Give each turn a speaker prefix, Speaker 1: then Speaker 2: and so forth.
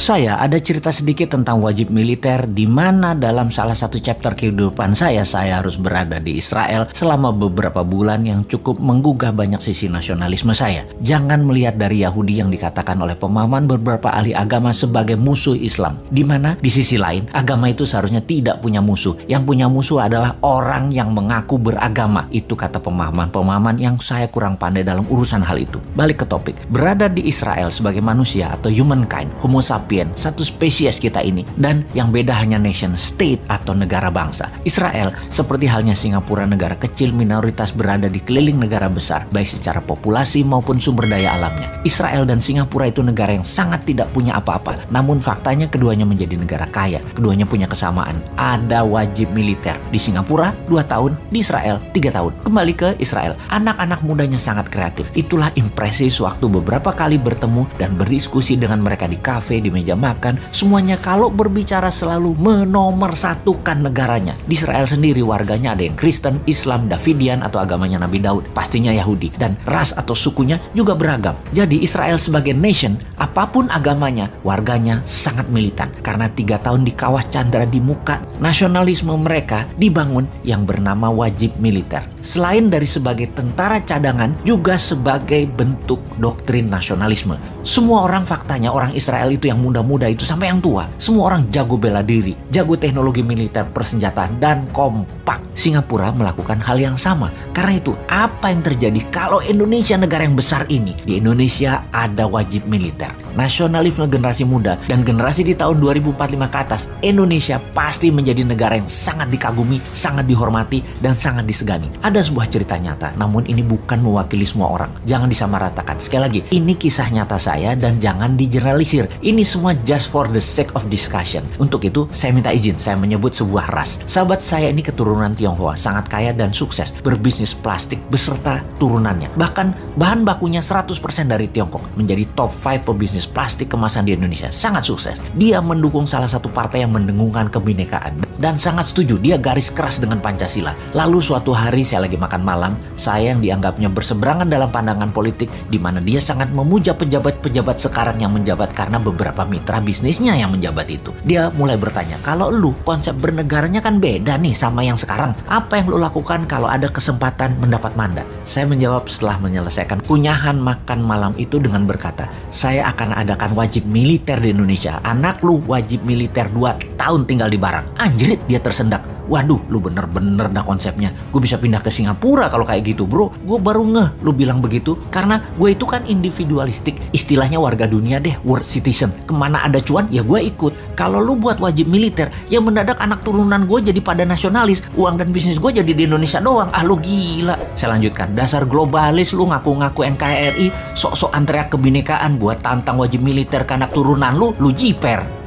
Speaker 1: saya ada cerita sedikit tentang wajib militer, di mana dalam salah satu chapter kehidupan saya harus berada di Israel selama beberapa bulan yang cukup menggugah banyak sisi nasionalisme saya. Jangan melihat dari Yahudi yang dikatakan oleh pemahaman beberapa ahli agama sebagai musuh Islam, di mana di sisi lain agama itu seharusnya tidak punya musuh. Yang punya musuh adalah orang yang mengaku beragama. Itu kata pemahaman yang saya kurang pandai dalam urusan hal itu. Balik ke topik, berada di Israel sebagai manusia atau humankind, homo sapiens, satu spesies kita ini, dan yang beda hanya nation state atau negara bangsa. Israel seperti halnya Singapura, negara kecil minoritas berada di keliling negara besar, baik secara populasi maupun sumber daya alamnya. Israel dan Singapura itu negara yang sangat tidak punya apa-apa, namun faktanya keduanya menjadi negara kaya. Keduanya punya kesamaan, ada wajib militer. Di Singapura 2 tahun, di Israel 3 tahun. Kembali ke Israel, anak-anak mudanya sangat kreatif. Itulah impresi sewaktu beberapa kali bertemu dan berdiskusi dengan mereka di kafe, di meja makan. Semuanya kalau berbicara selalu menomorsatukan negaranya. Di Israel sendiri warganya ada yang Kristen, Islam, Davidian atau agamanya Nabi Daud, pastinya Yahudi, dan ras atau sukunya juga beragam. Jadi Israel sebagai nation, apapun agamanya, warganya sangat militan karena 3 tahun dikawah candra di muka. Nasionalisme mereka dibangun yang bernama wajib militer. Selain dari sebagai tentara cadangan, juga sebagai bentuk doktrin nasionalisme. Semua orang faktanya, orang Israel itu yang muda-muda itu sampai yang tua, semua orang jago bela diri, jago teknologi militer, persenjataan, dan kompak. Singapura melakukan hal yang sama. Karena itu, apa yang terjadi kalau Indonesia negara yang besar ini? Di Indonesia ada wajib militer. Nasionalisme generasi muda dan generasi di tahun 2045 ke atas, Indonesia pasti menjadi negara yang sangat dikagumi, sangat dihormati, dan sangat disegani. Ada sebuah cerita nyata, namun ini bukan mewakili semua orang. Jangan disamaratakan. Sekali lagi, ini kisah nyata saya dan jangan digeneralisir. Ini semua just for the sake of discussion. Untuk itu, saya minta izin, saya menyebut sebuah ras. Sahabat saya ini keturunan Tionghoa, sangat kaya dan sukses, berbisnis plastik beserta turunannya. Bahkan bahan bakunya 100% dari Tiongkok, menjadi top 5 pebisnis plastik kemasan di Indonesia. Sangat sukses. Dia mendukung salah satu partai yang mendengungkan kebinekaan dan sangat setuju, dia garis keras dengan Pancasila. Lalu suatu hari saya lagi makan malam, saya yang dianggapnya berseberangan dalam pandangan politik, di mana dia sangat memuja pejabat-pejabat sekarang yang menjabat karena beberapa mitra bisnisnya yang menjabat itu. Dia mulai bertanya, kalau lu konsep bernegaranya kan beda nih sama yang sekarang, apa yang lu lakukan kalau ada kesempatan mendapat mandat? Saya menjawab setelah menyelesaikan kunyahan makan malam itu dengan berkata, saya akan adakan wajib militer di Indonesia. Anak lu wajib militer 2 tahun tinggal di Barang. Anjrit, dia tersendak. Waduh, lu bener-bener dah konsepnya. Gue bisa pindah ke Singapura kalau kayak gitu, bro. Gue baru ngeh lu bilang begitu. Karena gue itu kan individualistik. Istilahnya warga dunia deh, world citizen. Kemana ada cuan, ya gue ikut. Kalau lu buat wajib militer, ya mendadak anak turunan gue jadi pada nasionalis. Uang dan bisnis gue jadi di Indonesia doang. Ah, lu gila. Saya lanjutkan. Dasar globalis lu, ngaku-ngaku NKRI. Sok-sok teriak kebinekaan buat tantang wajib militer ke anak turunan lu jiper.